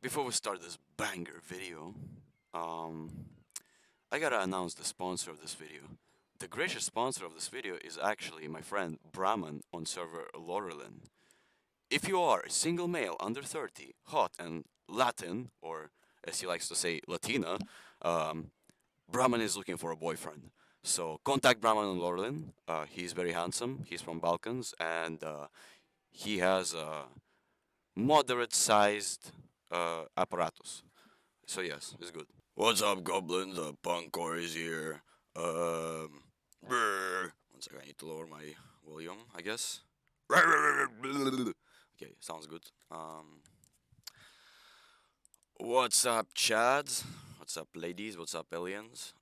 Before we start this banger video, um, I gotta announce the sponsor of this video. The gracious sponsor of this video is actually my friend Brahman on server Laurelin. If you are a single male under 30, hot and Latin, or as he likes to say, Latina, um, Brahman is looking for a boyfriend. So contact Brahman on Laurelin. He's very handsome. He's from Balkans, and he has a moderate-sized apparatus. So yes, it's good. What's up, goblins? Punkor is here. One second, I need to lower my volume, I guess. Okay, sounds good. What's up, Chads? What's up, ladies? What's up, aliens?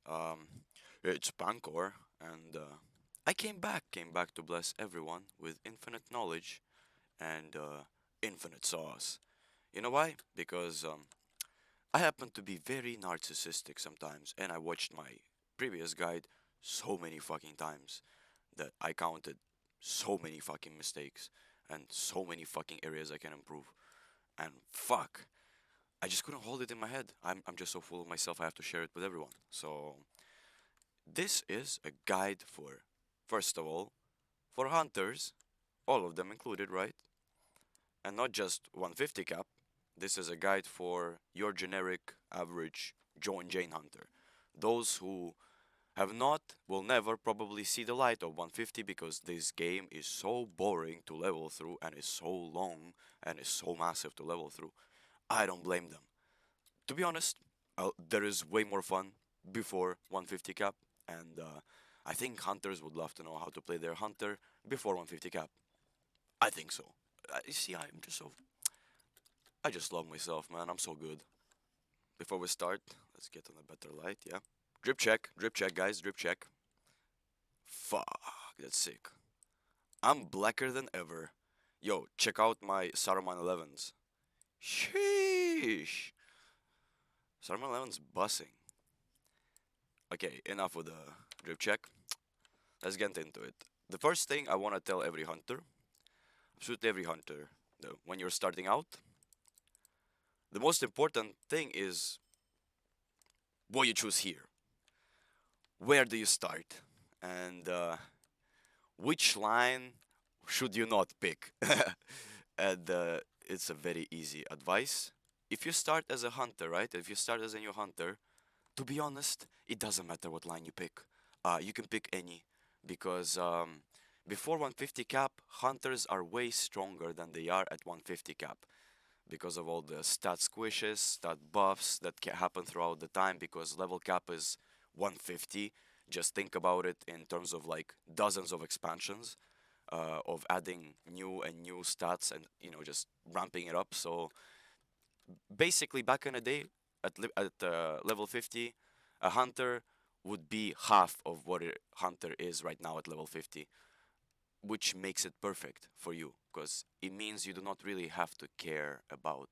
It's Pankor, and I came back to bless everyone with infinite knowledge and infinite sauce. You know why? Because I happen to be very narcissistic sometimes, and I watched my previous guide so many fucking times that I counted so many fucking mistakes and so many fucking areas I can improve. And fuck, I just couldn't hold it in my head. I'm just so full of myself, I have to share it with everyone. So, this is a guide for, first of all, for hunters, all of them included, right? And not just 150 cap. This is a guide for your generic average Joe and Jane hunter. Those who have not will never probably see the light of 150 because this game is so boring to level through and is so long and is so massive to level through. I don't blame them. To be honest, there is way more fun before 150 cap, and I think hunters would love to know how to play their hunter before 150 cap. I think so. You see, I just love myself, man. I'm so good. Before we start, let's get on a better light, yeah? Drip check, guys, drip check. Fuck, that's sick. I'm blacker than ever. Yo, check out my Saruman 11s. Sheesh. Saruman 11's bussing. Okay, enough with the drip check. Let's get into it. The first thing I want to tell every hunter, absolutely every hunter, when you're starting out, the most important thing is what you choose here. Where do you start? And which line should you not pick? And it's a very easy advice. If you start as a hunter, right? If you start as a new hunter, to be honest, it doesn't matter what line you pick. You can pick any because before 150 cap, hunters are way stronger than they are at 150 cap because of all the stat squishes, stat buffs that can happen throughout the time because level cap is 150. Just think about it in terms of like dozens of expansions of adding new and new stats and just ramping it up. So basically, back in the day, at level 50, a hunter would be half of what a hunter is right now at level 50, which makes it perfect for you because it means you do not really have to care about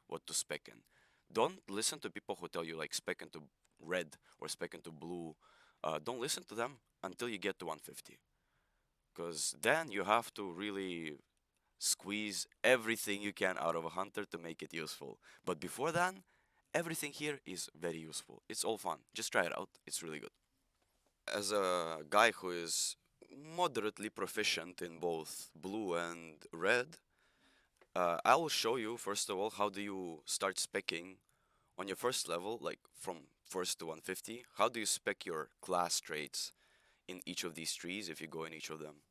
what to spec in. Don't listen to people who tell you like spec into red or spec into blue. Don't listen to them until you get to 150 because then you have to really squeeze everything you can out of a hunter to make it useful. But before then, everything here is very useful. It's all fun. Just try it out. It's really good. As a guy who is moderately proficient in both blue and red, I will show you first of all how do you start specking on your first level, like from first to 150. How do you spec your class traits in each of these trees if you go in each of them?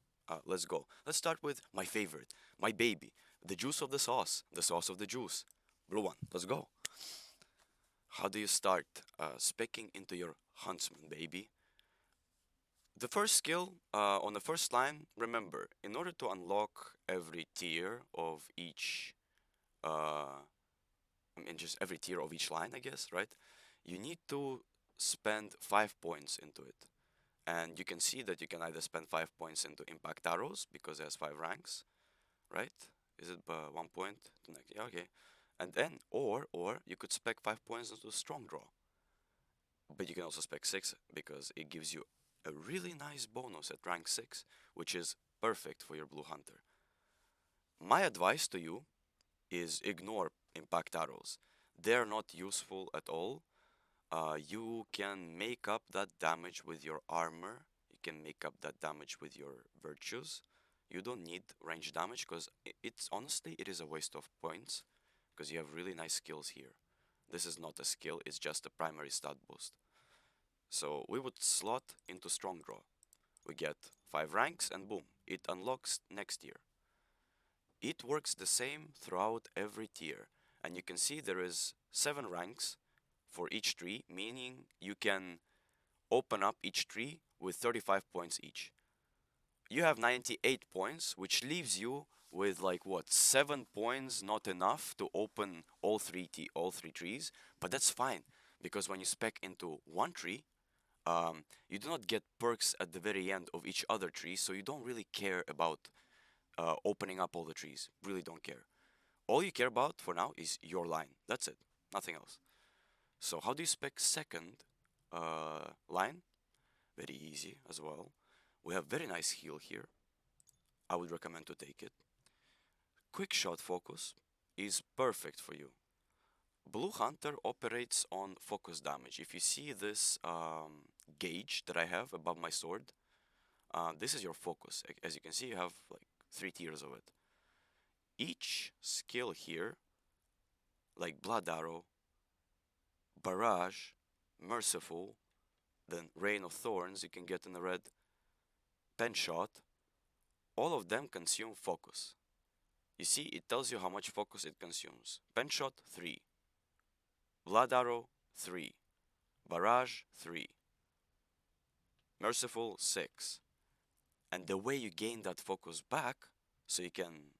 Let's go. Let's start with my favorite, my baby, the juice of the sauce of the juice. Blue one. Let's go. How do you start specking into your huntsman, baby? The first skill on the first line, remember, in order to unlock every tier of each, just every tier of each line, I guess, right? You need to spend 5 points into it. And you can see that you can either spend 5 points into impact arrows because it has 5 ranks, right? Is it 1 point? Yeah, okay. And then, or you could spec 5 points into strong draw. But you can also spec 6 because it gives you a really nice bonus at rank 6, which is perfect for your blue hunter. My advice to you is ignore impact arrows. they're not useful at all. You can make up that damage with your armor. You can make up that damage with your virtues. You don't need range damage because it's honestly it is a waste of points because you have really nice skills here. This is not a skill, it's just a primary stat boost. So we would slot into strong draw. We get 5 ranks and boom, it unlocks next tier. It works the same throughout every tier, and you can see there is 7 ranks for each tree, meaning you can open up each tree with 35 points each. You have 98 points, which leaves you with like what, 7 points, not enough to open all three trees, but that's fine because when you spec into one tree, you do not get perks at the very end of each other tree, so you don't really care about opening up all the trees. Really don't care. All you care about for now is your line. That's it. Nothing else. So how do you spec second line? Very easy as well. We have very nice heal here. I would recommend to take it. Quick shot focus is perfect for you. Blue Hunter operates on focus damage. If you see this gauge that I have above my sword, this is your focus. As you can see, you have like 3 tiers of it. Each skill here, like Blood Arrow, Barrage, Merciful, then Rain of Thorns, you can get in the red, Pen Shot, all of them consume focus. You see, it tells you how much focus it consumes. Pen Shot, 3. Blood Arrow, 3. Barrage, 3. Merciful, 6. And the way you gain that focus back, so you can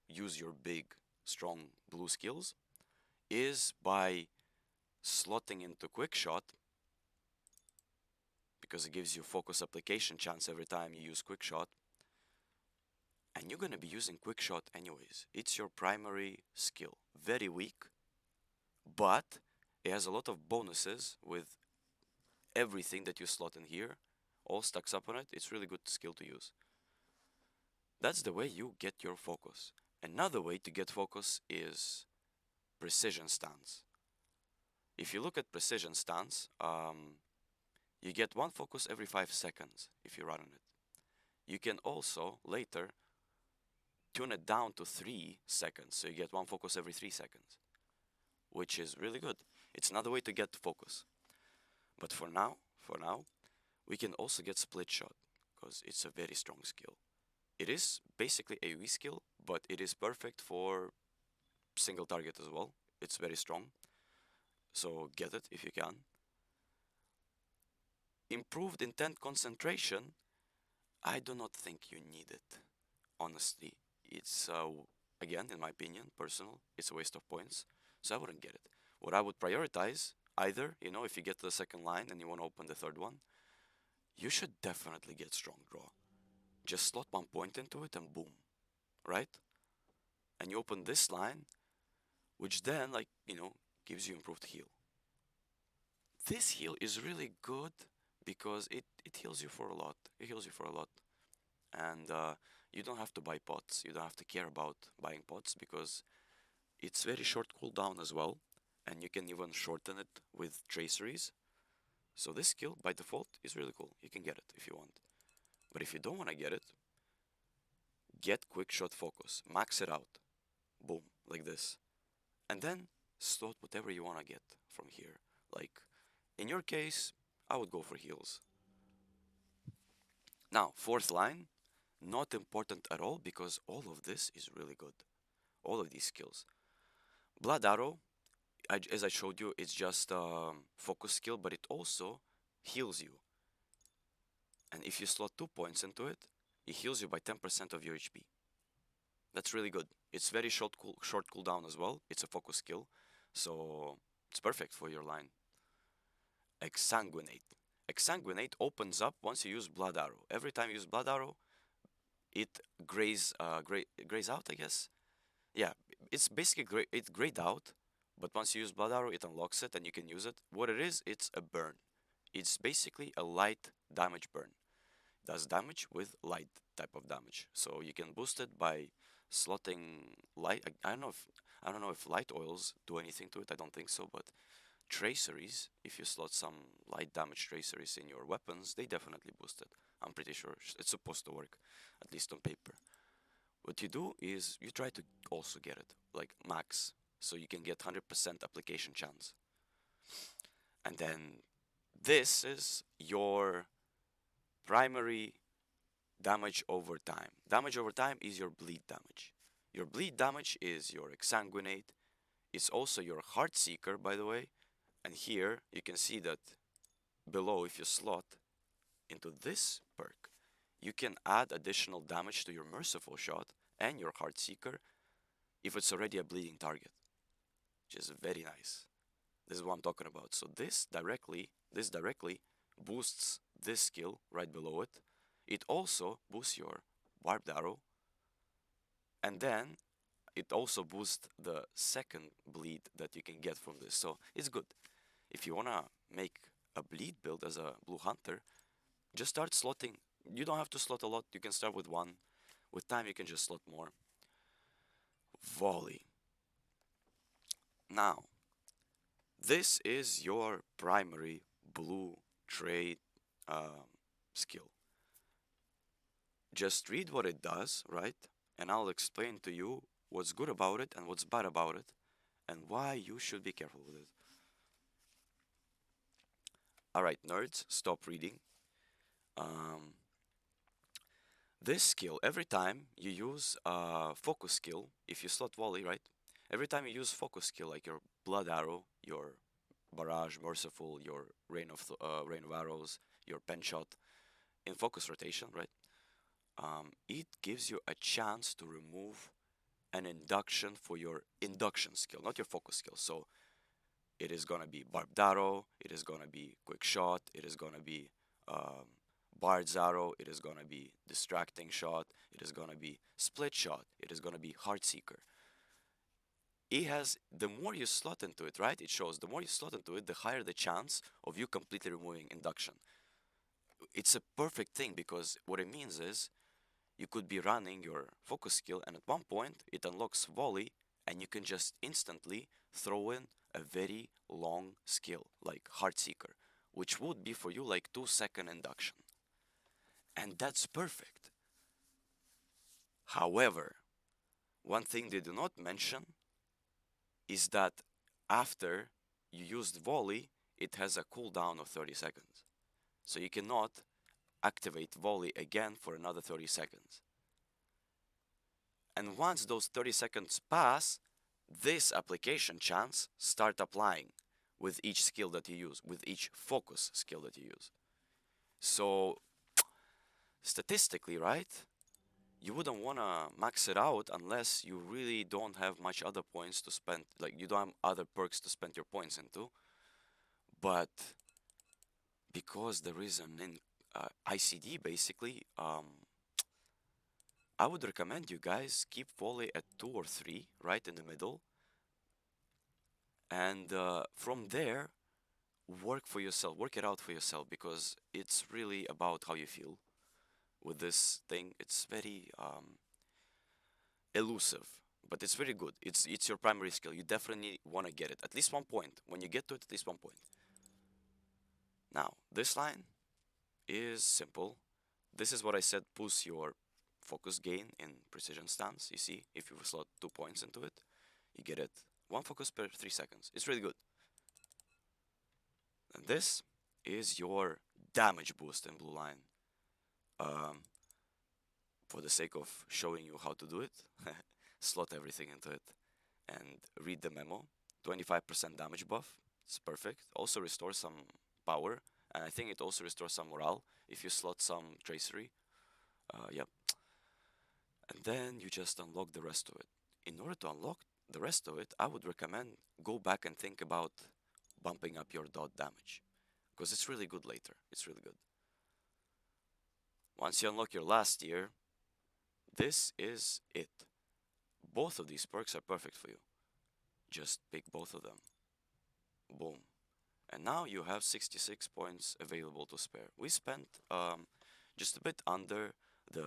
use your big, strong blue skills, is by slotting into Quick Shot, because it gives you focus application chance every time you use Quick Shot. And you're gonna be using Quick Shot anyways. It's your primary skill. Very weak, but it has a lot of bonuses with everything that you slot in here. All stacks up on it. It's really good skill to use. That's the way you get your focus. Another way to get focus is precision stance. If you look at precision stance, you get 1 focus every 5 seconds if you run on it. You can also later tune it down to 3 seconds, so you get 1 focus every 3 seconds, which is really good. It's another way to get focus. But for now, we can also get split shot because it's a very strong skill. It is basically a AoE skill, but it is perfect for single target as well. It's very strong, so get it if you can. Improved intent concentration, I do not think you need it. Honestly, it's again, in my opinion, personal, it's a waste of points, so I wouldn't get it. What I would prioritize, either, if you get to the second line and you want to open the third one, you should definitely get strong draw. Just slot 1 point into it and boom, right? And you open this line, which then, gives you improved heal. This heal is really good because it heals you for a lot. It heals you for a lot. And you don't have to buy pots. You don't have to care about buying pots because it's very short cooldown as well. And you can even shorten it with traceries. So this skill, by default, is really cool. You can get it if you want. But if you don't want to get it, get quick shot focus. Max it out. Boom, like this. And then slot whatever you want to get from here. Like, in your case, I would go for heals. Now, fourth line, not important at all because all of this is really good. All of these skills. Blood Arrow, as I showed you, it's just a focus skill, but it also heals you. And if you slot 2 points into it, it heals you by 10% of your HP. That's really good. It's very short cooldown as well. It's a focus skill, so it's perfect for your line. Exsanguinate. Exsanguinate opens up once you use Blood Arrow. Every time you use Blood Arrow, it grays out, I guess. Yeah, it's basically it grayed out, but once you use Blood Arrow, it unlocks it and you can use it. What it is, it's a burn. It's basically a light damage burn. It does damage with light type of damage. So you can boost it by slotting light. I I don't know if light oils do anything to it, I don't think so, but traceries, if you slot some light damage traceries in your weapons, they definitely boost it. I'm pretty sure it's supposed to work, at least on paper. What you do is you try to also get it, like max, so you can get 100% application chance. And then this is your primary damage over time. Damage over time is your bleed damage. Your bleed damage is your exsanguinate. It's also your heart seeker, by the way. And here you can see that below, if you slot into this perk, you can add additional damage to your merciful shot and your heart seeker if it's already a bleeding target, which is very nice. This is what I'm talking about. So this directly boosts this skill right below it. It also boosts your barbed arrow, and then it also boosts the second bleed that you can get from this. So it's good. If you wanna make a bleed build as a blue hunter, just start slotting. You don't have to slot a lot. You can start with one. With time, you can just slot more. Volley. Now, this is your primary blue trade skill. Just read what it does, right? And I'll explain to you what's good about it and what's bad about it and why you should be careful with it. Alright, nerds, stop reading. Um, this skill, every time you use a focus skill, if you slot volley, right? Every time you use focus skill, like your blood arrow, your barrage, merciful, your rain of arrows, your pen shot, in focus rotation, right? It gives you a chance to remove an induction for your induction skill, not your focus skill. So it is gonna be barbed arrow, it is gonna be quick shot, it is gonna be bard's arrow, it is gonna be distracting shot, it is gonna be split shot, it is gonna be heart seeker. It has, the more you slot into it, right? It shows the more you slot into it, the higher the chance of you completely removing induction. It's a perfect thing because what it means is you could be running your focus skill and at one point it unlocks volley and you can just instantly throw in a very long skill like heart seeker, which would be for you like 2-second induction. And that's perfect. However, one thing they do not mention is that after you used volley, it has a cooldown of 30 seconds. So you cannot activate volley again for another 30 seconds. And once those 30 seconds pass, this application chance start applying with each skill that you use, with each focus skill that you use. So statistically, right, you wouldn't want to max it out unless you really don't have much other points to spend, like you don't have other perks to spend your points into. But because there is an ICD basically, I would recommend you guys keep volley at 2 or 3, right in the middle. And from there, work for yourself, work it out for yourself because it's really about how you feel with this thing. It's very elusive, but it's very good. It's your primary skill. You definitely want to get it at least 1 point. When you get to it, at least 1 point. Now, this line is simple. This is what I said, boost your focus gain in precision stance. You see, if you slot 2 points into it, you get it 1 focus per 3 seconds. It's really good. And this is your damage boost in blue line. For the sake of showing you how to do it, slot everything into it and read the memo. 25% damage buff. It's perfect. Also restores some power. And I think it also restores some morale if you slot some tracery. Yep. And then you just unlock the rest of it. In order to unlock the rest of it, I would recommend go back and think about bumping up your dot damage. Because it's really good later. It's really good. Once you unlock your last tier, this is it. Both of these perks are perfect for you. Just pick both of them. Boom. And now you have 66 points available to spare. We spent just a bit under the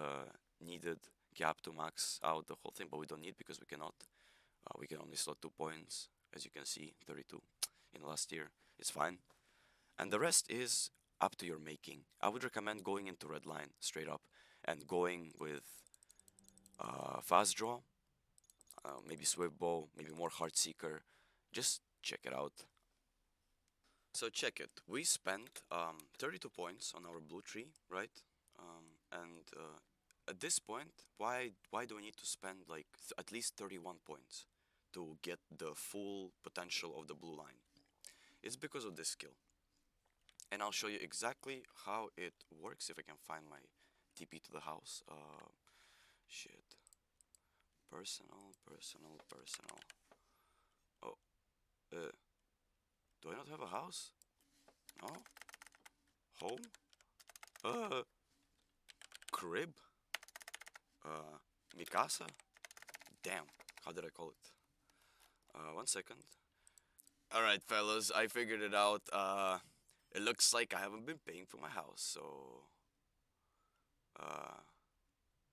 needed cap to max out the whole thing, but we don't need because we cannot. We can only slot 2 points, as you can see, 32 in last year. It's fine. And the rest is up to your making. I would recommend going into red line straight up and going with fast draw, maybe swift bow, maybe more heart seeker. Just check it out. So check it. We spent 32 points on our blue tree, right? And at this point, why do we need to spend like at least 31 points to get the full potential of the blue line? It's because of this skill. And I'll show you exactly how it works if I can find my TP to the house. Shit. Personal, personal, personal. Oh, do I not have a house? No? Home? Uh, crib? Mikasa? Damn, how did I call it? 1 second. Alright, fellas, I figured it out. It looks like I haven't been paying for my house, so.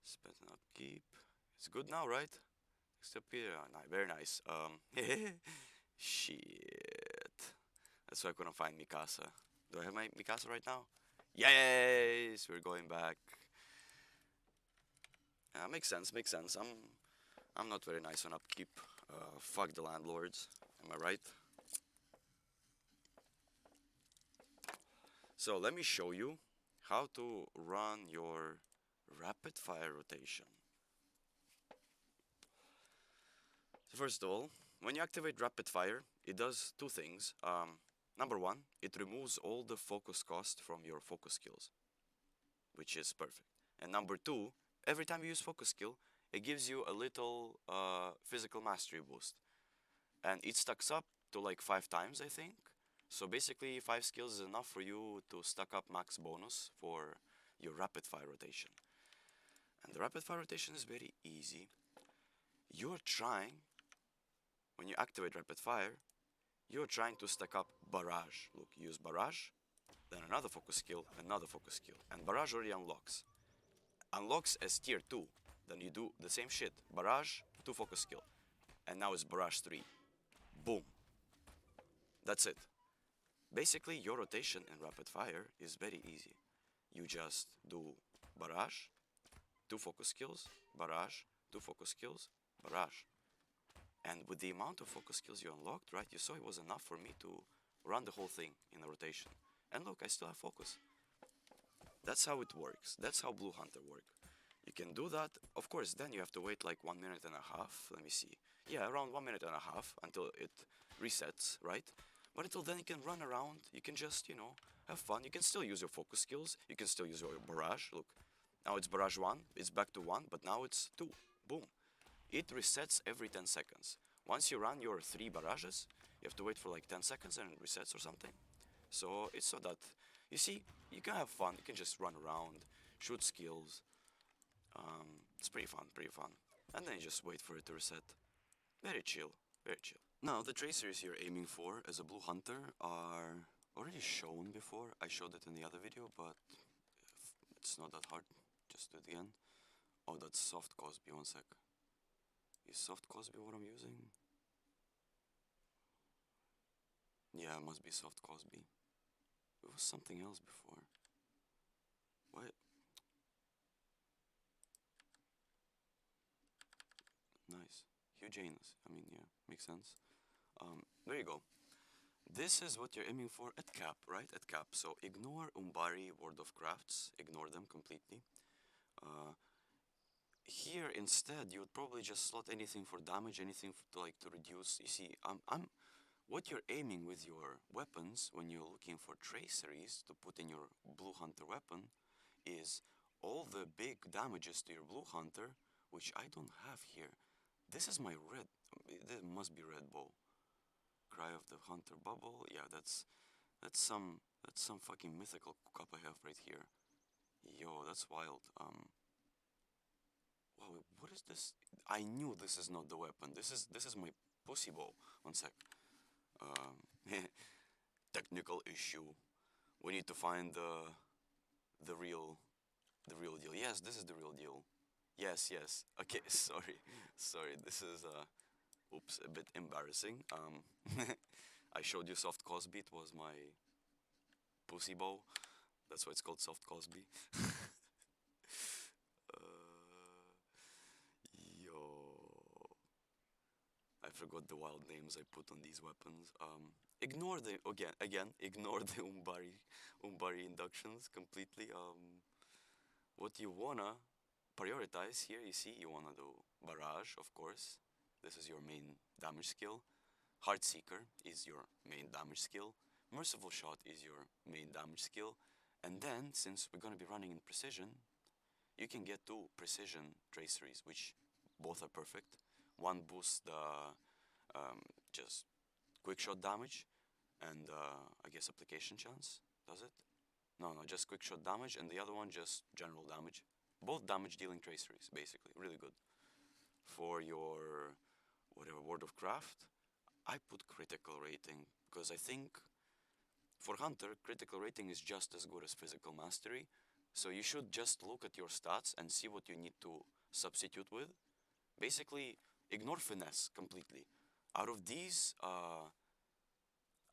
Spend an upkeep. It's good now, right? Except here, very nice. Shit. That's why I couldn't find Mikasa. Do I have my Mikasa right now? Yes, we're going back. Makes sense, makes sense. I'm not very nice on upkeep. Fuck the landlords. Am I right? So let me show you how to run your rapid fire rotation. So first of all, when you activate rapid fire, it does two things. Number one, it removes all the focus cost from your focus skills, which is perfect. And number two, every time you use focus skill, it gives you a little physical mastery boost. And it stacks up to like 5 times, I think. So basically, 5 skills is enough for you to stack up max bonus for your rapid fire rotation. And the rapid fire rotation is very easy. You're trying, when you activate rapid fire, you're trying to stack up barrage. Look, use barrage, then another focus skill, and barrage already unlocks. Unlocks as tier 2. Then you do the same shit. Barrage, 2 focus skill. And now it's barrage 3. Boom. That's it. Basically, your rotation in rapid fire is very easy. You just do barrage, 2 focus skills, barrage, 2 focus skills, barrage. And with the amount of focus skills you unlocked, right, you saw it was enough for me to run the whole thing in a rotation. And look, I still have focus. That's how it works. That's how Blue Hunter work. You can do that. Of course, then you have to wait like 1.5 minutes. Let me see. Yeah, around 1.5 minutes until it resets, right? But until then, you can run around. You can just, have fun. You can still use your focus skills. You can still use your barrage. Look, now it's barrage 1. It's back to 1, but now it's 2. Boom. It resets every 10 seconds. Once you run your 3 barrages, you have to wait for like 10 seconds and it resets or something. So it's so that, you see, you can have fun. You can just run around, shoot skills. It's pretty fun, pretty fun. And then you just wait for it to reset. Very chill, very chill. Now, the traceries you're aiming for as a Blue Hunter are already shown before. I showed it in the other video, but it's not that hard. Just do it again. Oh, that's soft Cosby, 1 sec. Is soft Cosby what I'm using? Yeah, it must be soft Cosby. It was something else before. What? Nice. Huge anus. I mean, yeah, makes sense. There you go. This is what you're aiming for at cap, right? At cap. So ignore Umbari World of Crafts. Ignore them completely. Here instead, you would probably just slot anything for damage, anything to reduce. You see, what you're aiming with your weapons when you're looking for traceries to put in your Blue Hunter weapon is all the big damages to your Blue Hunter, which I don't have here. This is my red. This must be red bow. Cry of the Hunter bubble. Yeah, that's some fucking mythical cup I have right here. Yo, that's wild. Wow, what is this? I knew this is not the weapon. This is my pussy bow. 1 sec. Technical issue. We need to find the real deal. Yes, this is the real deal. Yes. Okay, sorry. This is Oops, a bit embarrassing. I showed you soft Cosby. It was my pussy bow. That's why it's called soft Cosby. uh, yo, I forgot the wild names I put on these weapons. Ignore the again. Ignore the Umbari inductions completely. What you wanna prioritize here, you see, you wanna do barrage, of course. This is your main damage skill. Heartseeker is your main damage skill. Merciful Shot is your main damage skill. And then, since we're gonna be running in precision, you can get two precision traceries, which both are perfect. One boosts the just quick shot damage and I guess application chance. Does it? No, no, just quick shot damage, and the other one just general damage. Both damage dealing traceries, basically. Really good. For your whatever World of Craft, I put critical rating because I think for Hunter, critical rating is just as good as physical mastery. So you should just look at your stats and see what you need to substitute with. Basically, ignore finesse completely. Out of these, uh,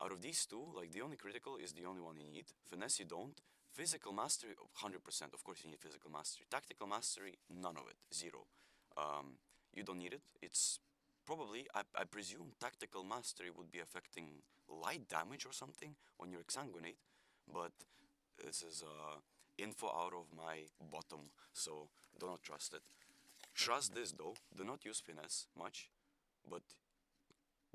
Out of these two, like the only critical is the only one you need. Finesse you don't. Physical mastery, 100%. Of course you need physical mastery. Tactical mastery, none of it. Zero. You don't need it. It's probably, I presume, tactical mastery would be affecting light damage or something when you exsanguinate. But this is info out of my bottom, so do not trust it. Trust this though. Do not use finesse much, but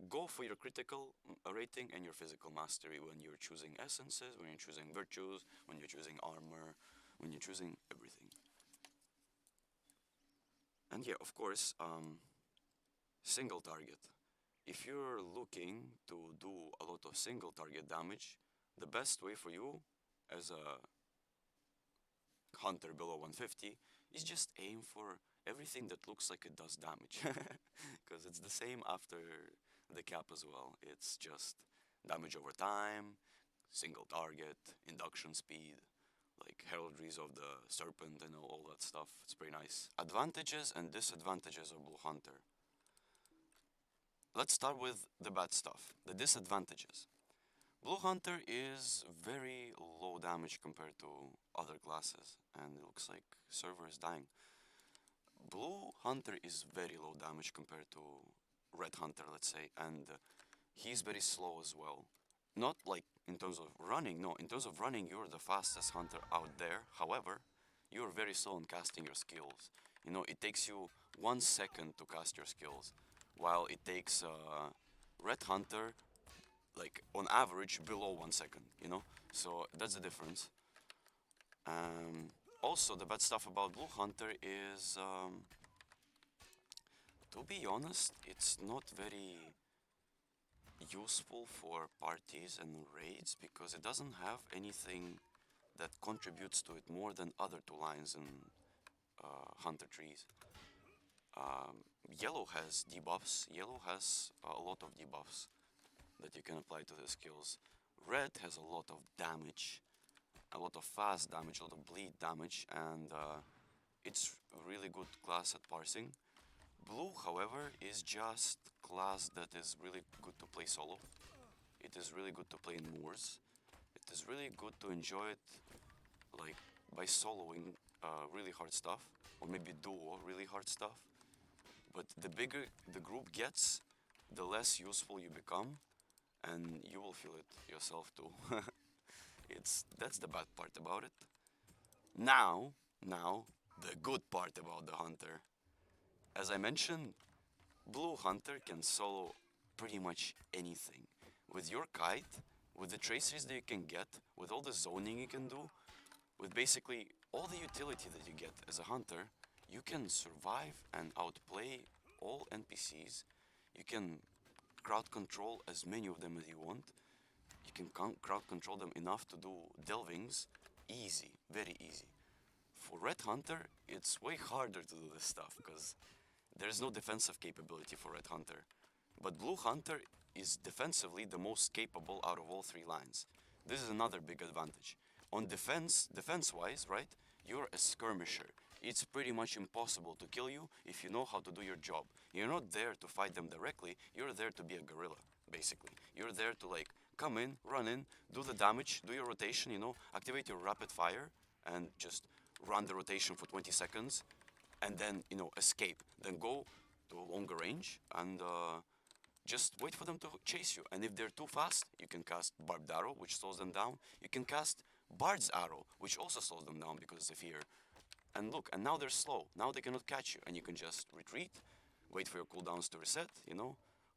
go for your critical rating and your physical mastery when you're choosing essences, when you're choosing virtues, when you're choosing armor, when you're choosing everything. And yeah, of course, single target. If you're looking to do a lot of single target damage, the best way for you as a hunter below 150 is just aim for everything that looks like it does damage. Because it's the same after the cap as well. It's just damage over time, single target, induction speed, like heraldries of the serpent and all that stuff. It's pretty nice. Advantages and disadvantages of Blue Hunter. Let's start with the bad stuff, the disadvantages. Blue Hunter is very low damage compared to other classes, and it looks like server is dying. Blue Hunter is very low damage compared to Red Hunter, let's say, and he's very slow as well. Not like in terms of running, no, in terms of running, you're the fastest hunter out there. However, you're very slow in casting your skills. You know, it takes you 1 second to cast your skills, while it takes Red Hunter, like on average, below 1 second, you know? So that's the difference. Also, the bad stuff about Blue Hunter is, to be honest, it's not very useful for parties and raids because it doesn't have anything that contributes to it more than other two lines in Hunter trees. Yellow has debuffs. Yellow has a lot of debuffs that you can apply to the skills. Red has a lot of damage, a lot of fast damage, a lot of bleed damage, and it's a really good class at parsing. Blue, however, is just class that is really good to play solo. It is really good to play in Moors. It is really good to enjoy it like by soloing really hard stuff, or maybe duo really hard stuff. But the bigger the group gets, the less useful you become, and you will feel it yourself too. That's the bad part about it. Now, the good part about the hunter. As I mentioned, Blue Hunter can solo pretty much anything. With your kite, with the traceries that you can get, with all the zoning you can do, with basically all the utility that you get as a hunter, you can survive and outplay all NPCs. You can crowd control as many of them as you want. You can crowd control them enough to do delvings. Easy, very easy. For Red Hunter, it's way harder to do this stuff because there's no defensive capability for Red Hunter. But Blue Hunter is defensively the most capable out of all three lines. This is another big advantage. On defense-wise, right, you're a skirmisher. it's pretty much impossible to kill you if you know how to do your job. You're not there to fight them directly, you're there to be a guerrilla, basically. You're there to like come in, run in, do the damage, do your rotation, activate your rapid fire and just run the rotation for 20 seconds and then, escape. Then go to a longer range and just wait for them to chase you. And if they're too fast, you can cast Barbed Arrow, which slows them down. You can cast Bard's Arrow, which also slows them down because of fear. And look, and now they're slow. Now they cannot catch you. And you can just retreat, wait for your cooldowns to reset,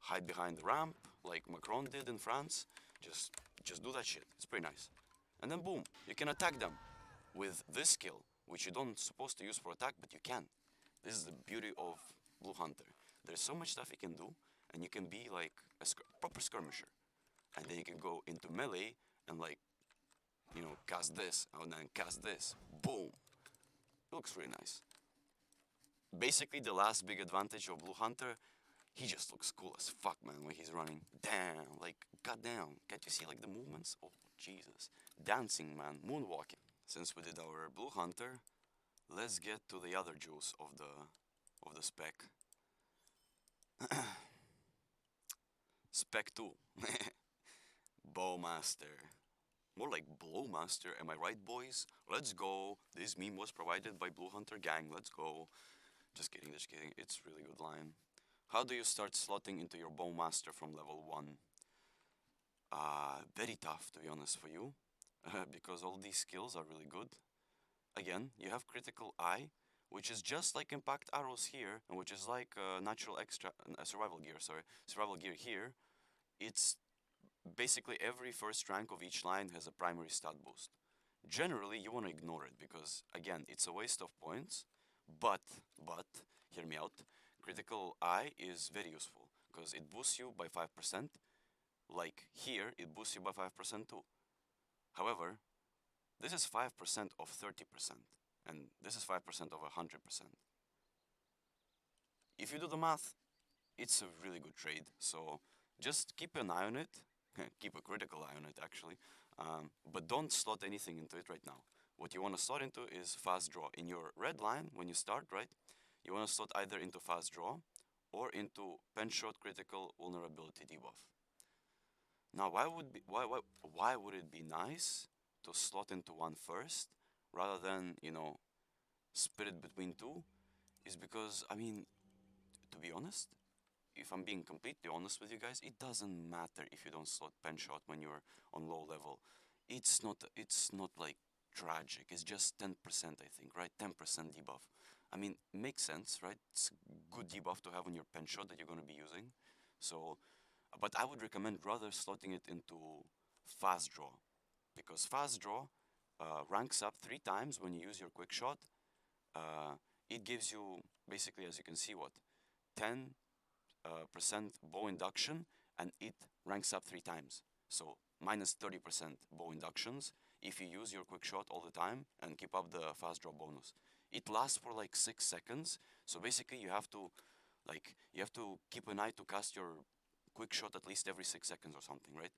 hide behind the ramp, like Macron did in France. Just do that shit. It's pretty nice. And then boom, you can attack them with this skill, which you don't supposed to use for attack, but you can. This is the beauty of Blue Hunter. There's so much stuff you can do, and you can be like a proper skirmisher. And then you can go into melee and like, cast this, and then cast this. Boom. It looks really nice. Basically, the last big advantage of Blue Hunter, he just looks cool as fuck, man, when he's running. Damn, like, goddamn. Can't you see like the movements? Oh, Jesus. Dancing, man, moonwalking. Since we did our Blue Hunter, let's get to the other juice of the spec. Spec 2. Bowmaster. More like Blowmaster, am I right, boys? Let's go. This meme was provided by Blue Hunter Gang. Let's go. Just kidding, just kidding. It's a really good line. How do you start slotting into your Bowmaster from level 1? Very tough, to be honest, for you. Because all these skills are really good. Again, you have Critical Eye, which is just like Impact Arrows here, and which is like Natural Extra, Survival Gear, sorry. Survival Gear here. It's basically every first rank of each line has a primary stat boost. Generally, you want to ignore it because, again, it's a waste of points, but, hear me out, Critical Eye is very useful because it boosts you by 5%, like here, it boosts you by 5% too. However, this is 5% of 30%, and this is 5% of 100%. If you do the math, it's a really good trade, so just keep an eye on it. Keep a critical eye on it, actually. But don't slot anything into it right now. What you want to slot into is fast draw. In your red line, when you start, right, you want to slot either into fast draw or into pen shot critical vulnerability debuff. Now, why would it be nice to slot into one first rather than, split it between two? Is because, I mean, to be honest, if I'm being completely honest with you guys, it doesn't matter if you don't slot pen shot when you're on low level. It's not like tragic. It's just 10%, I think, right? 10% debuff. I mean, makes sense, right? It's a good debuff to have on your pen shot that you're going to be using. So, but I would recommend rather slotting it into fast draw, because fast draw ranks up 3 times when you use your quick shot. It gives you basically, as you can see, what 10% bow induction, and it ranks up 3 times. So minus 30% bow inductions if you use your quick shot all the time and keep up the fast draw bonus. It lasts for like 6 seconds. So basically you have to keep an eye to cast your quick shot at least every 6 seconds or something, right?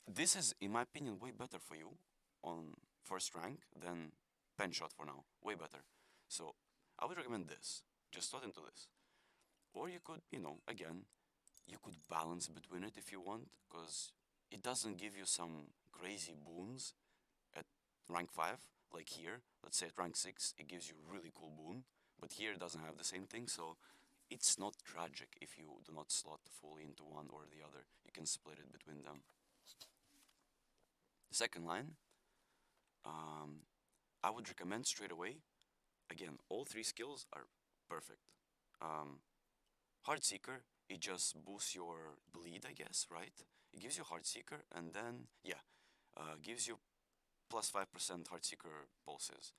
This is, in my opinion, way better for you on first rank than pen shot for now. Way better. So I would recommend this. Just slot into this. Or you could, again, you could balance between it if you want, because it doesn't give you some crazy boons at rank 5, like here. Let's say at rank 6, it gives you a really cool boon, but here it doesn't have the same thing, so it's not tragic if you do not slot fully into one or the other. You can split it between them. Second line, I would recommend straight away. Again, all 3 skills are perfect. Heartseeker, it just boosts your bleed, I guess, right? It gives you Heartseeker, and then, gives you plus 5% Heartseeker pulses,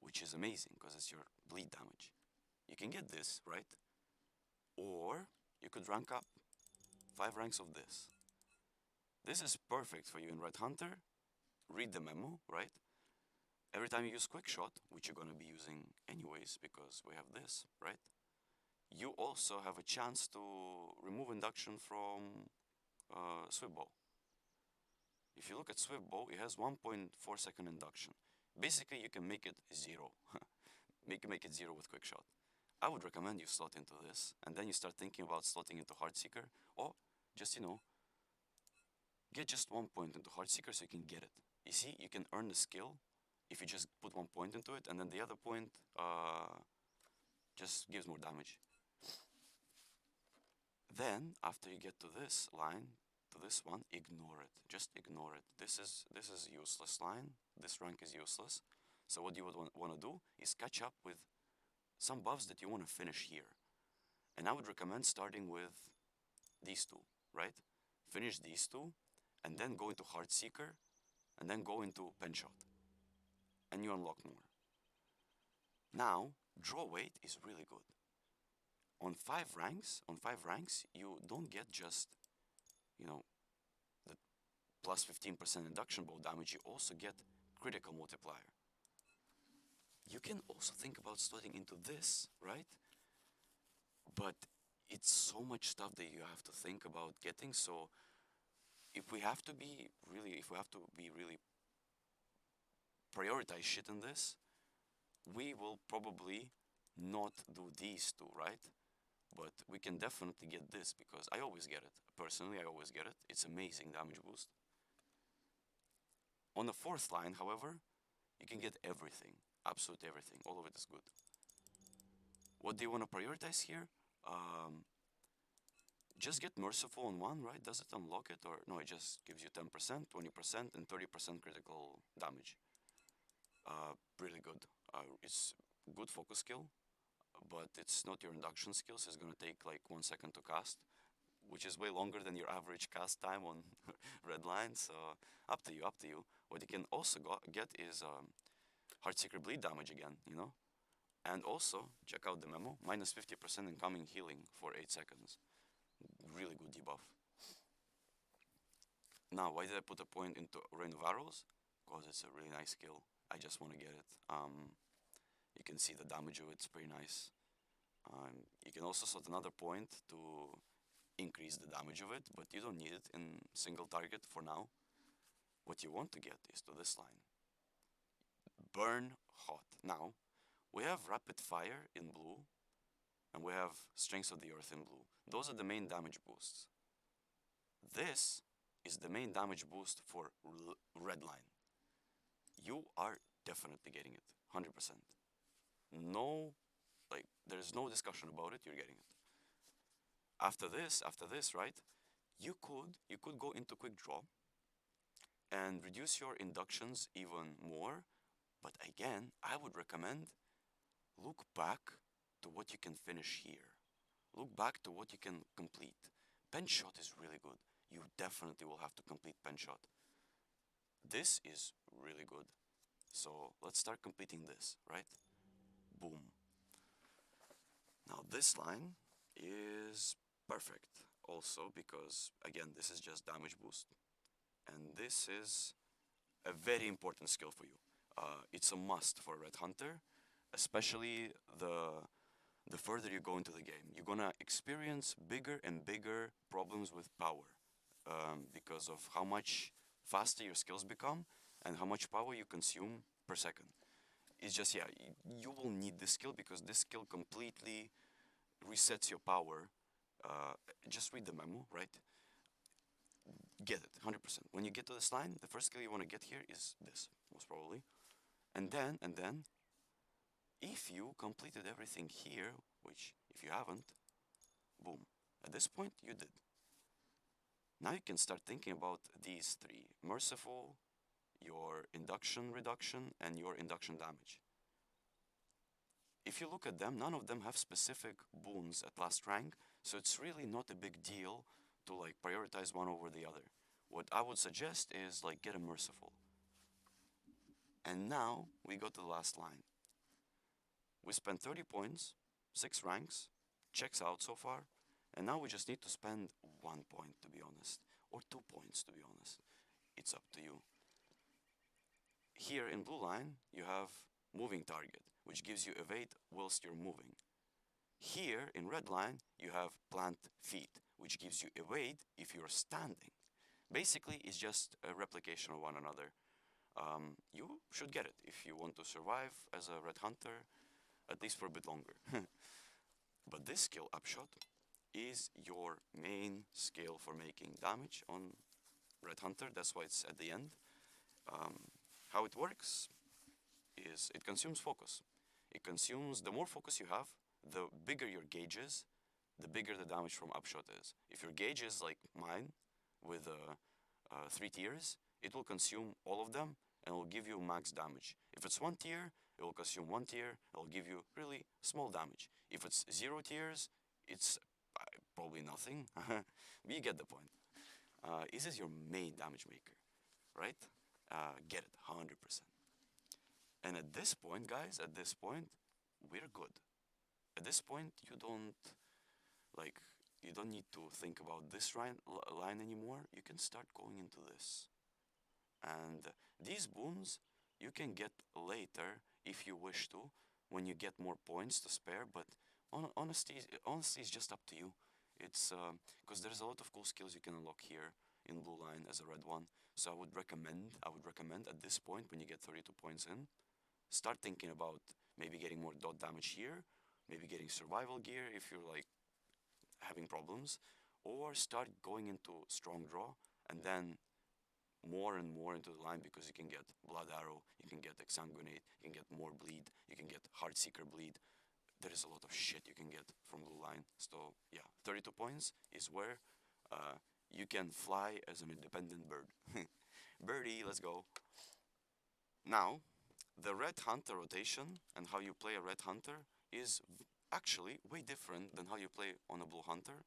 which is amazing because it's your bleed damage. You can get this, right? Or you could rank up 5 ranks of this. This is perfect for you in Red Hunter. Read the memo, right? Every time you use Quick Shot, which you're going to be using anyways because we have this, right? You also have a chance to remove induction from Swift Bow. If you look at Swift Bow, it has 1.4 second induction. Basically, you can make it 0. Make it 0 with quick shot. I would recommend you slot into this, and then you start thinking about slotting into Heartseeker, or just, get just 1 point into Heartseeker so you can get it. You see, you can earn the skill if you just put 1 point into it, and then the other point just gives more damage. Then, after you get to this line, to this one, ignore it. Just ignore it. This is useless line. This rank is useless. So what you would want to do is catch up with some buffs that you want to finish here. And I would recommend starting with these two, right? Finish these two, and then go into Heartseeker, and then go into Penshot. And you unlock more. Now, draw weight is really good. On 5 ranks, you don't get just, the plus 15% induction bow damage, you also get critical multiplier. You can also think about slotting into this, right? But it's so much stuff that you have to think about getting, so if we have to be really prioritize shit in this, we will probably not do these two, right? But we can definitely get this because I always get it. Personally, I always get it. It's amazing damage boost. On the 4th line, however, you can get everything. Absolutely everything. All of it is good. What do you want to prioritize here? Just get Merciful on 1, right? Does it unlock it? Or no, it just gives you 10%, 20%, and 30% critical damage. Really good. It's good focus skill, but it's not your induction skill, so it's gonna take like 1 second to cast, which is way longer than your average cast time on red line, so up to you, up to you. What you can also get is Heartseeker bleed damage again, And also, check out the memo, minus 50% incoming healing for 8 seconds. Really good debuff. Now, why did I put a point into Rain of Arrows? Because it's a really nice skill. I just want to get it. You can see the damage of it, it's pretty nice. You can also slot another point to increase the damage of it, but you don't need it in single target for now. What you want to get is to this line. Burn hot. Now, we have Rapid Fire in blue, and we have Strength of the Earth in blue. Those are the main damage boosts. This is the main damage boost for red line. You are definitely getting it, 100%. No, there's no discussion about it, you're getting it. After this, right, you could go into Quick Draw and reduce your inductions even more, but again, I would recommend look back to what you can finish here. Look back to what you can complete. Penshot is really good. You definitely will have to complete Penshot. This is really good. So let's start completing this, right? Boom. Now this line is perfect also because, again, this is just damage boost. And this is a very important skill for you. It's a must for a Red Hunter, especially the further you go into the game. You're gonna experience bigger and bigger problems with power because of how much faster your skills become and how much power you consume per second. It's just, yeah, you will need this skill because this skill completely resets your power. Just read the memo, right? Get it, 100%. When you get to this line, the first skill you want to get here is this, most probably. And then, if you completed everything here, which if you haven't, boom. At this point, you did. Now you can start thinking about these 3. Merciful, your induction reduction, and your induction damage. If you look at them, none of them have specific boons at last rank, so it's really not a big deal to prioritize one over the other. What I would suggest is get a Merciful. And now we go to the last line. We spent 30 points, 6 ranks, checks out so far, and now we just need to spend 1 point to be honest, or 2 points to be honest. It's up to you. Here in blue line, you have moving target, which gives you evade whilst you're moving. Here in red line, you have plant feet, which gives you evade if you're standing. Basically, it's just a replication of one another. you should get it if you want to survive as a red hunter, at least for a bit longer. But this skill, Upshot, is your main skill for making damage on red hunter. That's why it's at the end. Um, how it works is it consumes focus. It consumes, the more focus you have, the bigger your gauge is, the bigger the damage from Upshot is. If your gauge is like mine, with 3 tiers, it will consume all of them and will give you max damage. If it's 1 tier, it will consume 1 tier, it will give you really small damage. If it's 0 tiers, it's probably nothing. But you get the point. This is your main damage maker, right? Get it, 100%. And at this point, guys, at this point, we're good. At this point, like, you don't need to think about this line anymore. You can start going into this. And these booms you can get later if you wish to, when you get more points to spare. But honestly, it's just up to you. It's because there's a lot of cool skills you can unlock here in blue line as a red one. So I would recommend at this point, when you get 32 points in, start thinking about maybe getting more dot damage here, maybe getting survival gear if you're like having problems, or start going into strong draw and then more and more into the line, because you can get blood arrow, you can get exsanguinate, you can get more bleed, you can get heartseeker bleed. There is a lot of shit you can get from blue line. So yeah, 32 points is where you can fly as an independent bird. Birdie, let's go. Now, the red hunter rotation and how you play a red hunter is actually way different than how you play on a blue hunter.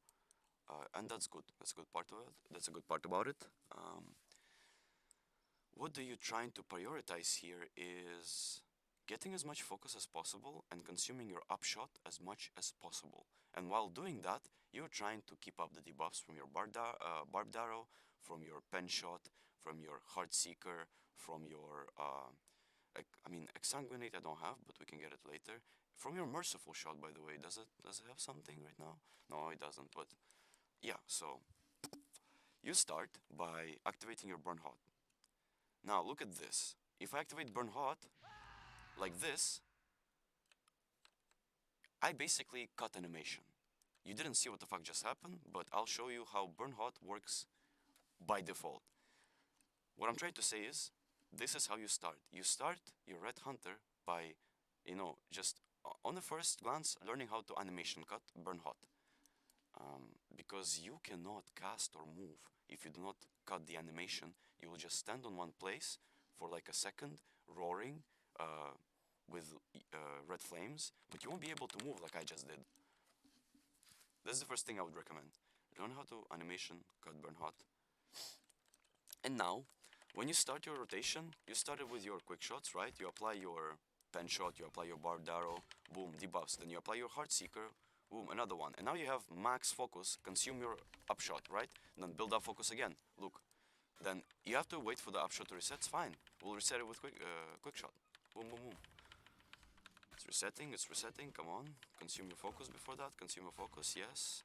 And that's good. That's a good part of it. That's a good part about it. What you're trying to prioritize here is getting as much focus as possible and consuming your upshot as much as possible. And while doing that, you're trying to keep up the debuffs from your barbed arrow, from your pen shot, from your heartseeker, from your exsanguinate I don't have, but we can get it later. From your merciful shot, by the way, does it have something right now? No, it doesn't. But yeah, so you start by activating your burn hot. Now look at this. If I activate burn hot like this, I basically cut animation. You didn't see what the fuck just happened, but I'll show you how burn hot works by default. What I'm trying to say is, this is how you start. You start your red hunter by, just on the first glance, learning how to animation cut burn hot. Because you cannot cast or move if you do not cut the animation. You will just stand on one place for like a second, roaring with red flames, but you won't be able to move like I just did. That's the first thing I would recommend. Learn how to animation cut burn hot. And now, when you start your rotation, you started with your quick shots, right? You apply your pen shot, you apply your barbed arrow, boom, debuffs. Then you apply your heartseeker, boom, another one. And now you have max focus, consume your upshot, right? And then build up focus again. Look. Then you have to wait for the upshot to reset. It's fine. We'll reset it with quick shot. Boom, boom, boom. It's resetting, come on. Consume your focus before that. Consume your focus, yes.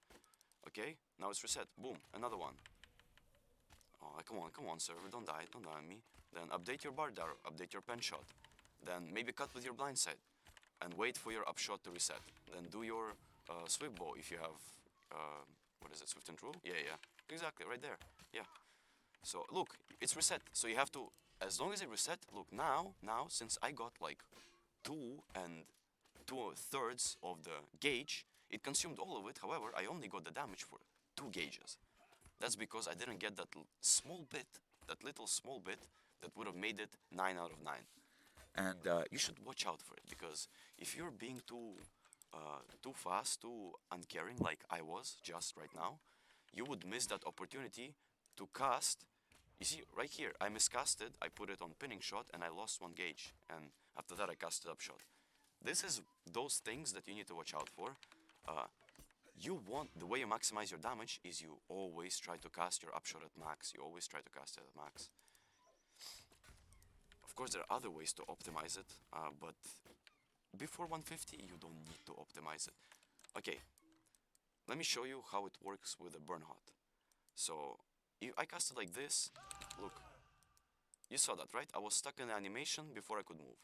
Okay, now it's reset. Boom, another one. Oh, come on, server, don't die on me. Then update your barbed arrow, update your pen shot. Then maybe cut with your blind side. And wait for your upshot to reset. Then do your swift bow if you have, what is it, swift and true? Yeah, exactly, right there, yeah. So look, it's reset, so you have to, as long as it reset, look, now, since I got like 2 2/3 of the gauge, it consumed all of it. However, I only got the damage for 2 gauges. That's because I didn't get that small bit, that little small bit that would have made it 9 out of 9. And you should watch out for it, because if you're being too fast, too uncaring, like I was just right now, you would miss that opportunity to cast. You see, right here, I miscasted, I put it on pinning shot, and I lost 1 gauge. And after that, I casted upshot. This is those things that you need to watch out for. The way you maximize your damage is you always try to cast your upshot at max. You always try to cast it at max. Of course, there are other ways to optimize it, but before 150, you don't need to optimize it. Okay, let me show you how it works with a burn hot. So, if I cast it like this, look, You saw that, right? I was stuck in the animation before I could move.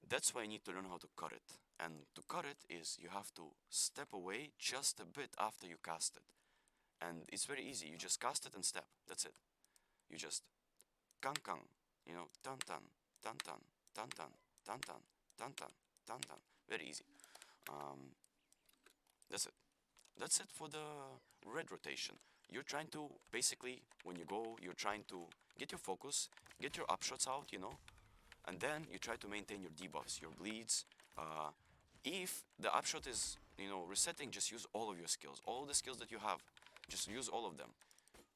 That's why I need to learn how to cut it. And to cut it is you have to step away just a bit after you cast it. And it's very easy. You just cast it and step. That's it. You just kang kang, you know, tan tan, tan tan, tan tan, tan tan, tan tan, tan tan. Very easy. Um, that's it. That's it for the red rotation. You're trying to basically, when you go, you're trying to get your focus, get your upshots out, you know, and then you try to maintain your debuffs, your bleeds. Uh, if the upshot is, you know, resetting, just use all of your skills, all the skills that you have, just use all of them.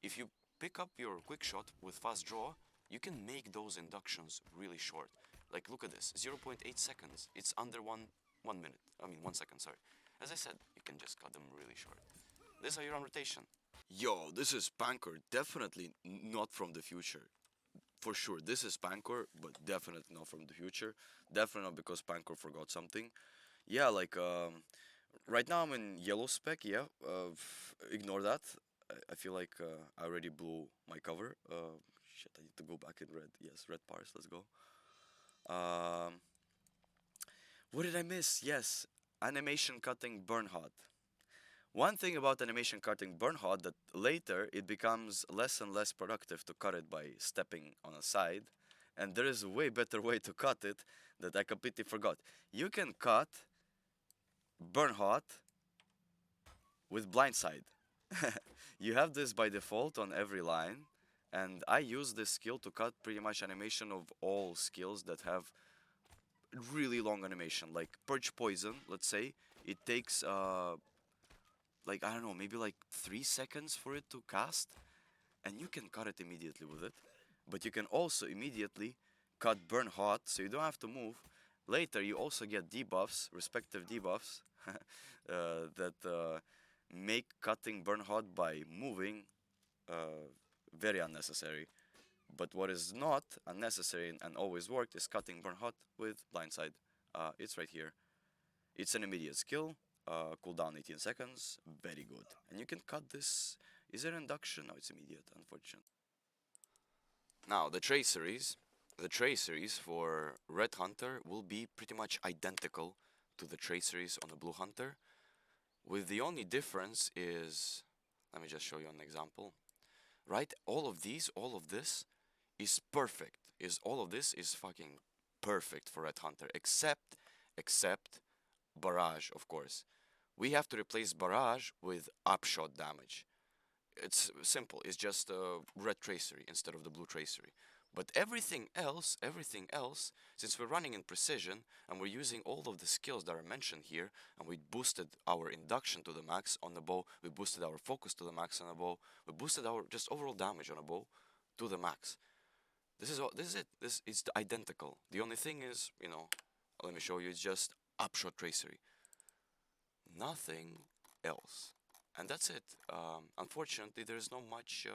If you pick up your quick shot with fast draw, you can make those inductions really short. Like look at this, 0.8 seconds. It's under 1 minute. I mean 1 second, sorry. As I said, you can just cut them really short. This is how you run rotation. Yo, this is Pancor, definitely not from the future. For sure, this is Pancor, but definitely not from the future. Definitely not because Pancor forgot something. Yeah, like right now I'm in yellow spec. Yeah, ignore that. I feel like I already blew my cover. Shit, I need to go back in red. Yes, red parse. Let's go. Um, what did I miss? Yes, animation cutting burn hot. One thing about animation cutting burn hot that later it becomes less and less productive to cut it by stepping on a side, and there is a way better way to cut it that I completely forgot. You can cut burn hot with blindside. You have this by default on every line, and I use this skill to cut pretty much animation of all skills that have really long animation, like Purge Poison, let's say. It takes like I don't know, maybe like 3 seconds for it to cast, and you can cut it immediately with it. But you can also immediately cut Burn Hot, so you don't have to move. Later, you also get debuffs, respective debuffs, that make cutting Burn Hot by moving very unnecessary. But what is not unnecessary and always worked is cutting Burn Hot with Blindside. It's right here. It's an immediate skill, cooldown 18 seconds, very good. And you can cut this. Is there induction? No, it's immediate, unfortunately. Now, the traceries for Red Hunter will be pretty much identical to the traceries on the Blue Hunter, with the only difference is, let me just show you an example. Right, all of this is perfect. All of this is fucking perfect for Red Hunter, except Barrage, of course. We have to replace Barrage with upshot damage. It's simple. It's just a red tracery instead of the blue tracery. But everything else, since we're running in precision and we're using all of the skills that are mentioned here, and we boosted our induction to the max on the bow, we boosted our focus to the max on the bow, we boosted our just overall damage on a bow to the max. This is it. This is identical. The only thing is, you know, let me show you. It's just upshot tracery. Nothing else. And that's it. Unfortunately, there's not much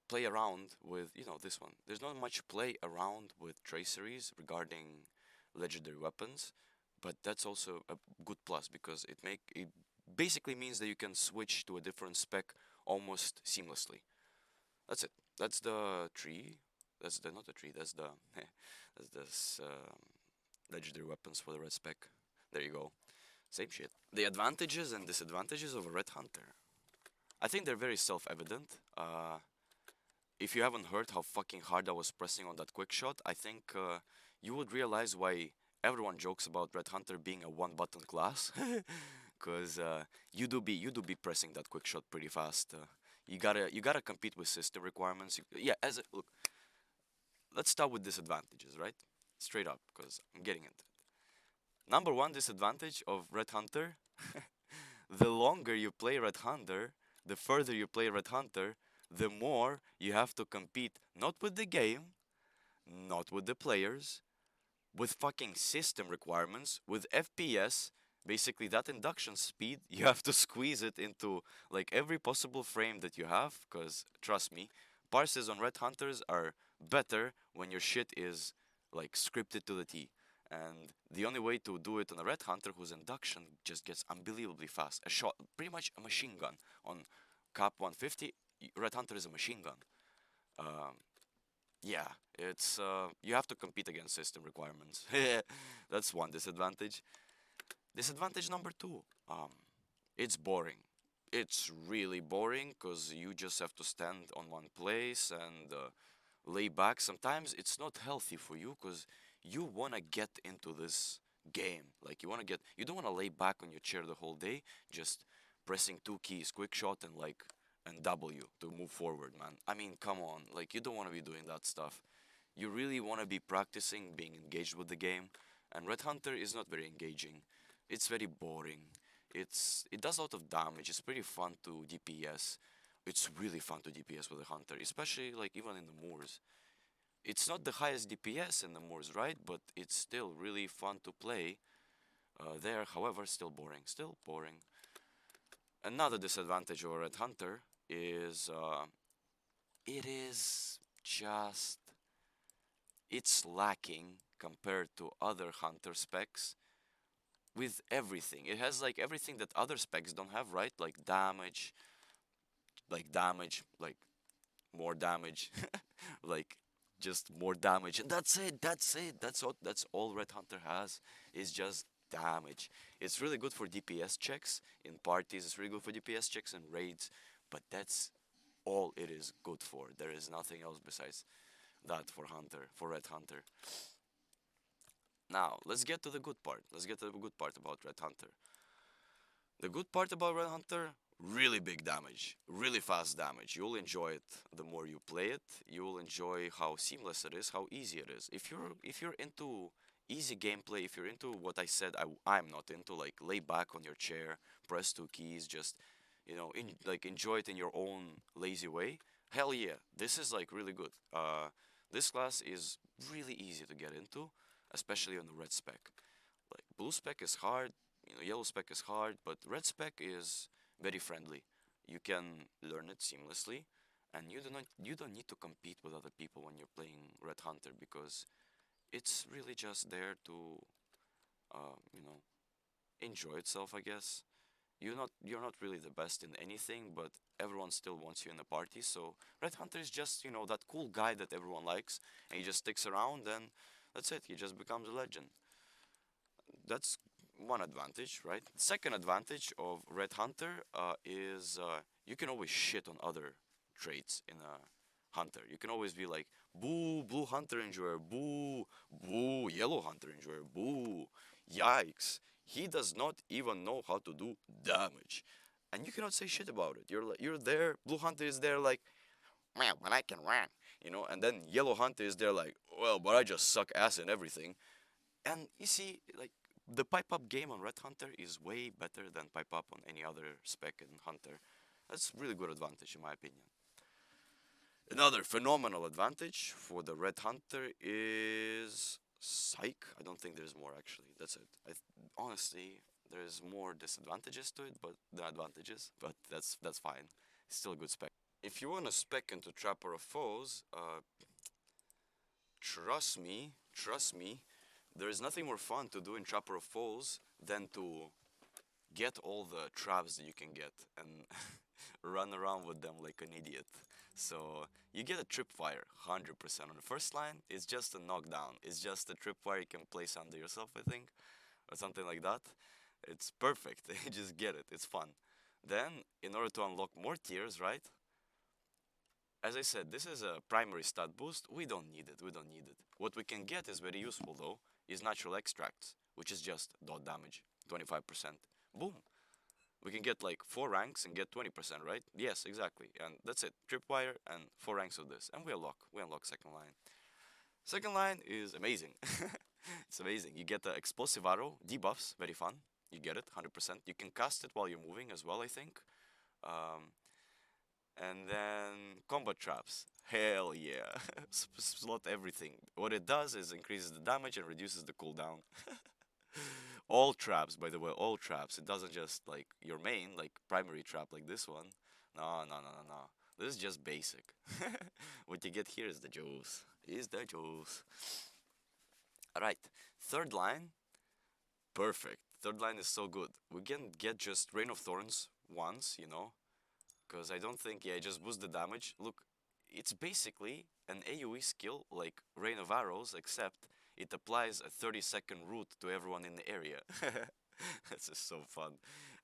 play around with, you know, this one. There's not much play around with traceries regarding legendary weapons, but that's also a good plus because it basically means that you can switch to a different spec almost seamlessly. That's it. That's the tree. That's the not the tree. That's the that's this legendary weapons for the red spec. There you go. Same shit. The advantages and disadvantages of a red hunter. I think they're very self-evident. If you haven't heard how fucking hard I was pressing on that quick shot, I think you would realize why everyone jokes about red hunter being a one-button class. Cause you do be pressing that quick shot pretty fast. You gotta compete with system requirements. Yeah, look, let's start with disadvantages, right? Straight up, because I'm getting into it. Number one disadvantage of Red Hunter: the longer you play Red Hunter, the further you play Red Hunter, the more you have to compete not with the game, not with the players, with fucking system requirements, with FPS. Basically, that induction speed, you have to squeeze it into like every possible frame that you have. Because trust me, parses on Red Hunters are better when your shit is like scripted to the T. And the only way to do it on a Red Hunter whose induction just gets unbelievably fast, a shot, pretty much a machine gun. On Cap 150, Red Hunter is a machine gun. Um, yeah, it's you have to compete against system requirements. That's one disadvantage. Disadvantage number two, it's boring. It's really boring because you just have to stand on one place and lay back. Sometimes it's not healthy for you because you want to get into this game. Like you don't want to lay back on your chair the whole day, just pressing two keys, quick shot and and W to move forward, man. I mean, come on, like you don't want to be doing that stuff. You really want to be practicing being engaged with the game, and Red Hunter is not very engaging. It's very boring. It does a lot of damage. It's pretty fun to DPS. It's really fun to DPS with a Hunter, especially like even in the Moors. It's not the highest DPS in the Moors, right? But it's still really fun to play there. However, still boring. Still boring. Another disadvantage of a Red Hunter is it is just it's lacking compared to other Hunter specs with everything. It has like everything that other specs don't have, right? Like more damage, like just more damage, and that's it. That's it. That's all Red Hunter has is just damage. It's really good for DPS checks in parties. It's really good for DPS checks and raids, but that's all it is good for. There is nothing else besides that for Red Hunter. Now, let's get to the good part. Let's get to the good part about Red Hunter. The good part about Red Hunter, really big damage, really fast damage. You'll enjoy it the more you play it. You'll enjoy how seamless it is, how easy it is. If you're into easy gameplay, if you're into what I said I'm not into, like lay back on your chair, press two keys, just like enjoy it in your own lazy way. Hell yeah, this is like really good. This class is really easy to get into, especially on the red spec. Like blue spec is hard, yellow spec is hard, but red spec is very friendly. You can learn it seamlessly, and you don't need to compete with other people when you're playing Red Hunter because it's really just there to uh, you know enjoy itself, I guess. You're not really the best in anything, but everyone still wants you in the party. So Red Hunter is just that cool guy that everyone likes, and he just sticks around, and that's it. He just becomes a legend. That's one advantage, right? Second advantage of Red Hunter is you can always shit on other traits in a hunter. You can always be like, boo, blue hunter enjoyer, boo, boo, yellow hunter enjoyer, boo, yikes. He does not even know how to do damage. And you cannot say shit about it. You're there, blue hunter is there like, well, but I can run, and then yellow hunter is there like, well, but I just suck ass in everything. And you see, like, the pipe up game on Red Hunter is way better than pipe up on any other spec in Hunter. That's really good advantage in my opinion. Another phenomenal advantage for the Red Hunter is Psych. I don't think there's more actually. That's it. Honestly, there's more disadvantages to it, but than advantages. But that's fine. It's still a good spec. If you want to spec into Trapper of Foes, trust me, there is nothing more fun to do in Trapper of Foes than to get all the traps that you can get and run around with them like an idiot. So you get a tripwire 100% on the first line. It's just a knockdown. It's just a tripwire you can place under yourself, I think, or something like that. It's perfect. You just get it. It's fun. Then, in order to unlock more tiers, right? As I said, this is a primary stat boost. We don't need it. We don't need it. What we can get is very useful though, is natural extracts, which is just dot damage, 25%. Boom. We can get like 4 ranks and get 20%, right? Yes, exactly. And that's it. Tripwire and 4 ranks of this. And we unlock second line. Second line is amazing. It's amazing. You get the explosive arrow, debuffs, very fun. You get it, 100%. You can cast it while you're moving as well, I think. Um, and then combat traps. Hell yeah. Slot everything. What it does is increases the damage and reduces the cooldown. All traps, by the way, all traps. It doesn't just like your main, like primary trap like this one. No, no, no, no, no. This is just basic. What you get here is the juice. Is the juice. Alright, third line, perfect. Third line is so good. We can get just Rain of Thorns once, because I don't think, yeah, just boost the damage. Look, it's basically an AoE skill like Rain of Arrows, except it applies a 30-second route to everyone in the area. This is so fun.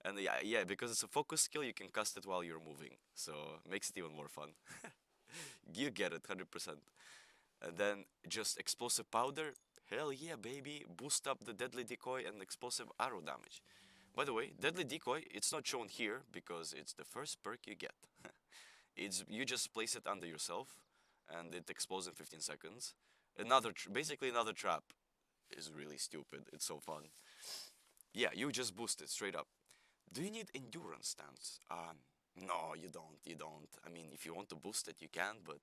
And yeah, because it's a focus skill, you can cast it while you're moving, so makes it even more fun. You get it, 100%. And then just explosive powder, hell yeah, baby. Boost up the deadly decoy and explosive arrow damage. By the way, deadly decoy, it's not shown here because it's the first perk you get. It's you just place it under yourself, and it explodes in 15 seconds. Basically another trap is really stupid. It's so fun. Yeah, you just boost it straight up. Do you need endurance stance? No, you don't. You don't. I mean, if you want to boost it, you can, but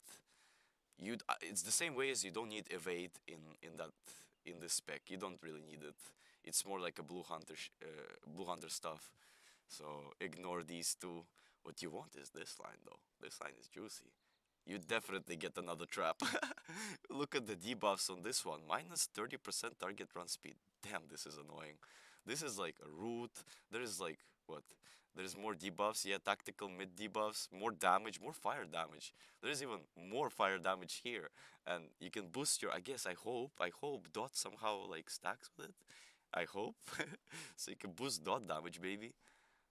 it's the same way as you don't need evade in this spec. You don't really need it. It's more like a blue hunter stuff. So ignore these two. What you want is this line though. This line is juicy. You definitely get another trap. Look at the debuffs on this one. Minus 30% target run speed. Damn, this is annoying. This is like a root. There is like what? There's more debuffs. Yeah, tactical mid debuffs. More damage. More fire damage. There is even more fire damage here. And you can boost your. I guess. I hope dot somehow like stacks with it. I hope. So you can boost dot damage, baby.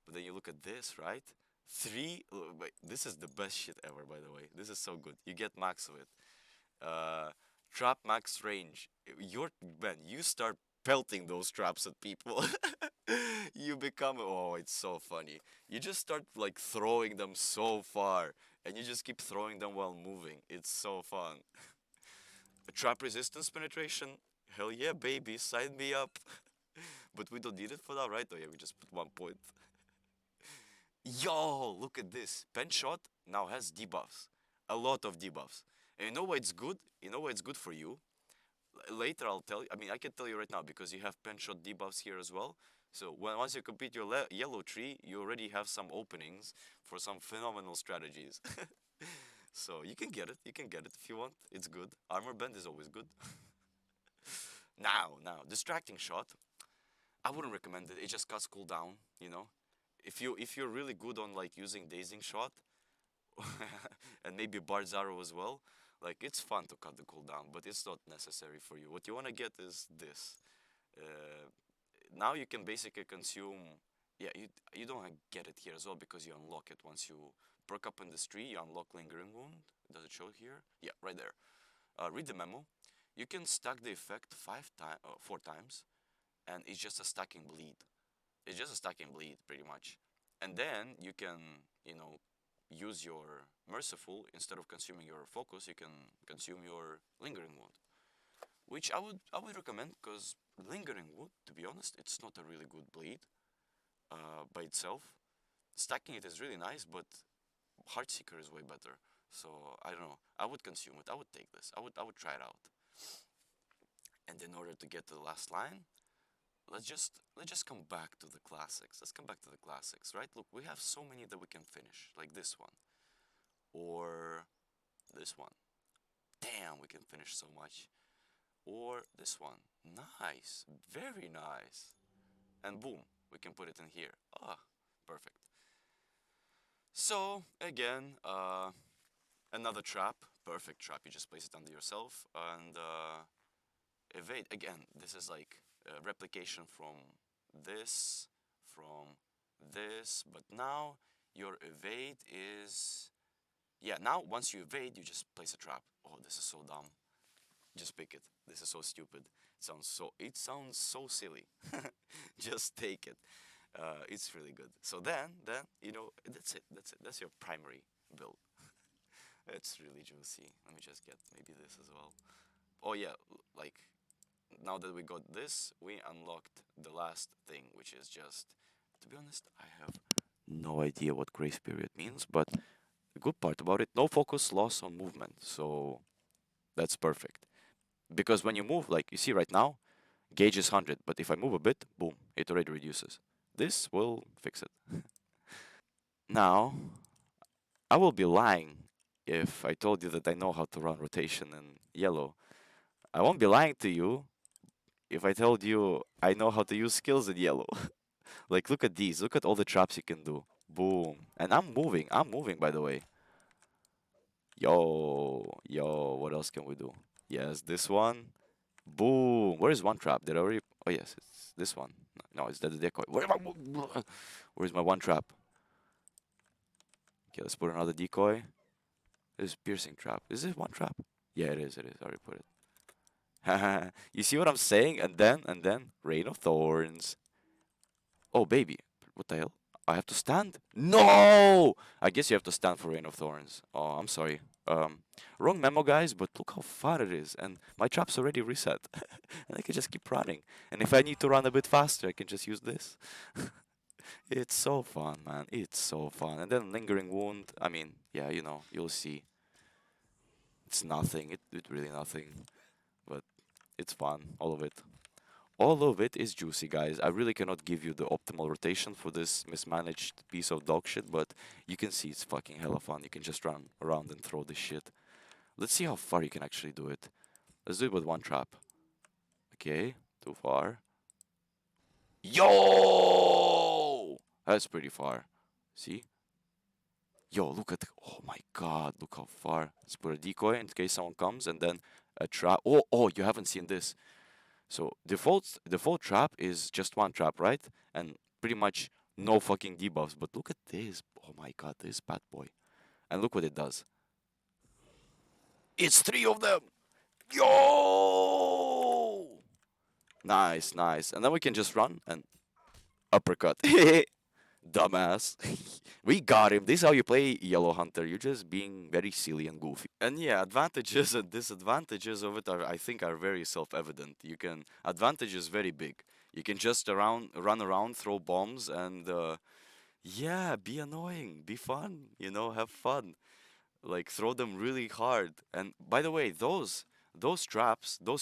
But then you look at this, right? Wait, this is the best shit ever, by the way. This is so good. You get max of it. Uh, Trap max range. Man, you start pelting those traps at people. You become, oh, it's so funny. You just start like throwing them so far, and you just keep throwing them while moving. It's so fun. Trap resistance penetration. Hell yeah, baby, sign me up. But we don't need it for that, right? Oh yeah, we just put 1 point. Yo, look at this. Pen shot now has debuffs. A lot of debuffs. And you know why it's good? You know why it's good for you? Later I'll tell you. I mean, I can tell you right now because you have pen shot debuffs here as well. So once you complete your yellow tree, you already have some openings for some phenomenal strategies. So you can get it. You can get it if you want. It's good. Armor bend is always good. Now, distracting shot. I wouldn't recommend it. It just cuts cooldown, you know. If you're really good on like using dazing shot and maybe Bard's arrow as well, like it's fun to cut the cooldown, but it's not necessary for you. What you want to get is this. Uh, Now you can basically consume. Yeah, you don't get it here as well because you unlock it once you perk up in this tree. You unlock lingering wound. Does it show here? Yeah, right there. Read the memo. You can stack the effect 4 times, and it's just a stacking bleed. It's just a stacking bleed, pretty much. And then you can, use your merciful instead of consuming your focus. You can consume your lingering wound, which I would recommend because lingering wound, to be honest, it's not a really good bleed by itself. Stacking it is really nice, but Heartseeker is way better. So I don't know. I would consume it. I would take this. I would try it out. And in order to get to the last line, let's just come back to the classics. Let's come back to the classics, right? Look, we have so many that we can finish, like this one or this one. Damn, we can finish so much. Or this one. Nice, very nice. And boom, we can put it in here. Ah, perfect. So again, another trap, perfect trap. You just place it under yourself and evade. Again, this is like a replication this, from this, but now your evade is, yeah, now once you evade, you just place a trap. Oh, this is so dumb. Just pick it. This is so stupid. It sounds so silly. Just take it. It's really good. So then that's it. That's it. That's your primary build. It's really juicy. Let me just get maybe this as well. Oh yeah, like now that we got this, we unlocked the last thing, which is just, to be honest, I have no idea what grace period means, but the good part about it, no focus loss on movement. So that's perfect. Because when you move, like you see right now, gauge is 100, but if I move a bit, boom, it already reduces. This will fix it. Now, I will be lying if I told you that I know how to run rotation in yellow. I won't be lying to you if I told you I know how to use skills in yellow. Like, look at these. Look at all the traps you can do. Boom. And I'm moving. I'm moving, by the way. Yo, what else can we do? Yes, this one. Boom. Where is one trap? Did I already? Oh yes, it's this one. No, it's the decoy. Where's my one trap? Okay, let's put another decoy. This is piercing trap. Is this one trap? Yeah, it is. It is. I already put it. You see what I'm saying? And then, Rain of Thorns. Oh, baby. What the hell? I have to stand? No! I guess you have to stand for Rain of Thorns. Oh, I'm sorry. Wrong memo, guys, but look how far it is. And my trap's already reset. And I can just keep running. And if I need to run a bit faster, I can just use this. It's so fun, man. It's so fun. And then Lingering Wound. I mean, yeah, you'll see. It's nothing. It's really nothing. But it's fun. All of it. All of it is juicy, guys. I really cannot give you the optimal rotation for this mismanaged piece of dog shit, but you can see it's fucking hella fun. You can just run around and throw this shit. Let's see how far you can actually do it. Let's do it with one trap. Okay, too far. Yo! That's pretty far. See? Yo, look at. Oh my god, look how far. Let's put a decoy in case someone comes, and then a trap. Oh, you haven't seen this. So default trap is just one trap, right? And pretty much no fucking debuffs. But look at this. Oh my god, this bad boy. And look what it does. It's three of them. Yo! Nice, nice. And then we can just run and uppercut. Dumbass. We got him. This is how you play Yellow Hunter. You're just being very silly and goofy. And yeah, advantages and disadvantages of it I think are very self-evident. Advantage is very big. You can just run around, throw bombs, and yeah, be annoying, be fun. Have fun. Like throw them really hard. And by the way, those traps. The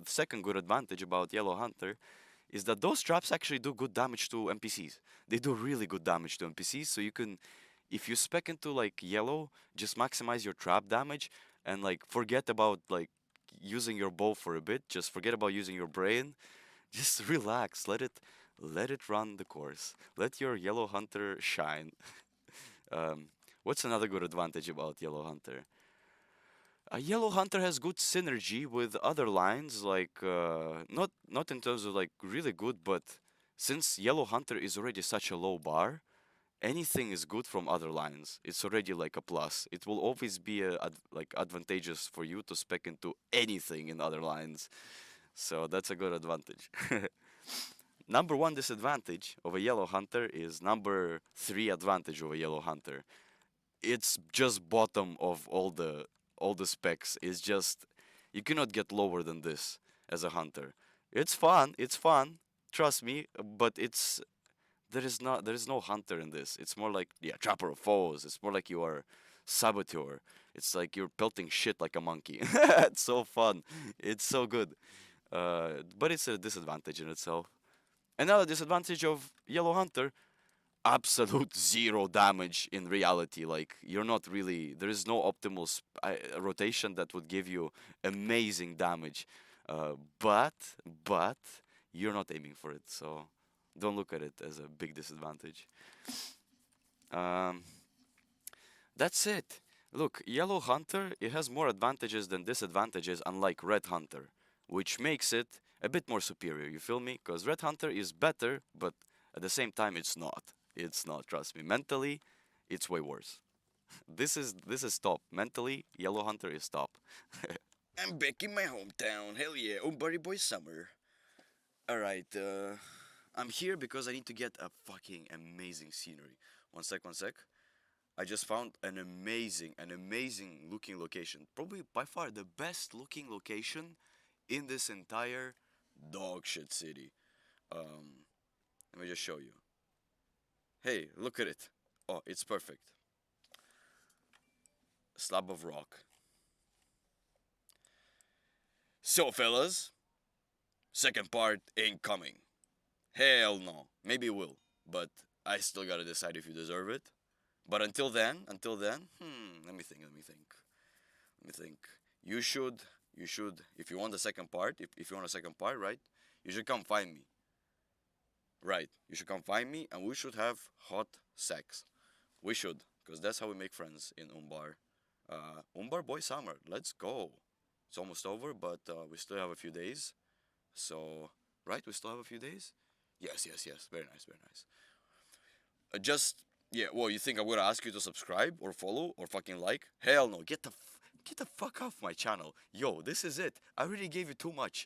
second good advantage about Yellow Hunter is that those traps actually do good damage to NPCs. They do really good damage to NPCs, so you can, if you spec into like yellow, just maximize your trap damage and like forget about like using your bow for a bit. Just forget about using your brain. Just relax. Let it run the course. Let your Yellow Hunter shine. Um, what's another good advantage about Yellow Hunter? A Yellow Hunter has good synergy with other lines, like not in terms of like really good, but since Yellow Hunter is already such a low bar, anything is good from other lines. It's already like a plus. It will always be like advantageous for you to spec into anything in other lines. So that's a good advantage. Number one disadvantage of a Yellow Hunter is number three advantage of a Yellow Hunter. It's just bottom of all the specs. It's just you cannot get lower than this as a hunter. It's fun, trust me, but there is no hunter in this. It's more like, yeah, trapper of foes. It's more like you are saboteur. It's like you're pelting shit like a monkey. It's so fun. It's so good. But it's a disadvantage in itself. Another disadvantage of Yellow Hunter, absolute zero damage in reality. Like you're not really, there is no optimal rotation that would give you amazing damage. But you're not aiming for it, so don't look at it as a big disadvantage. Um, that's it. Look, Yellow Hunter, it has more advantages than disadvantages, unlike Red Hunter, which makes it a bit more superior. You feel me? Because Red Hunter is better, but at the same time, it's not. It's not. Trust me. Mentally, it's way worse. This is top. Mentally, Yellow Hunter is top. I'm back in my hometown. Hell yeah, Umbari Boy Summer. All right. I'm here because I need to get a fucking amazing scenery. One sec, one sec. I just found an amazing looking location. Probably by far the best looking location in this entire dog shit city. Um, Let me just show you. Hey, look at it. Oh, it's perfect. Slab of rock. So, fellas, second part ain't coming. Hell no. Maybe it will, but I still gotta decide if you deserve it. But until then, let me think, let me think. Let me think. You should, if you want the second part, if you want a second part, right? You should come find me. Right. You should come find me and we should have hot sex. We should, because that's how we make friends in Umbar. Umbar Boy Summer, let's go. It's almost over, but we still have a few days. So, right, we still have a few days? Yes, yes, yes. Very nice, very nice. Just, yeah, well, you think I'm gonna ask you to subscribe or follow or fucking like? Hell no, get the fuck off my channel. Yo, this is it. I already gave you too much.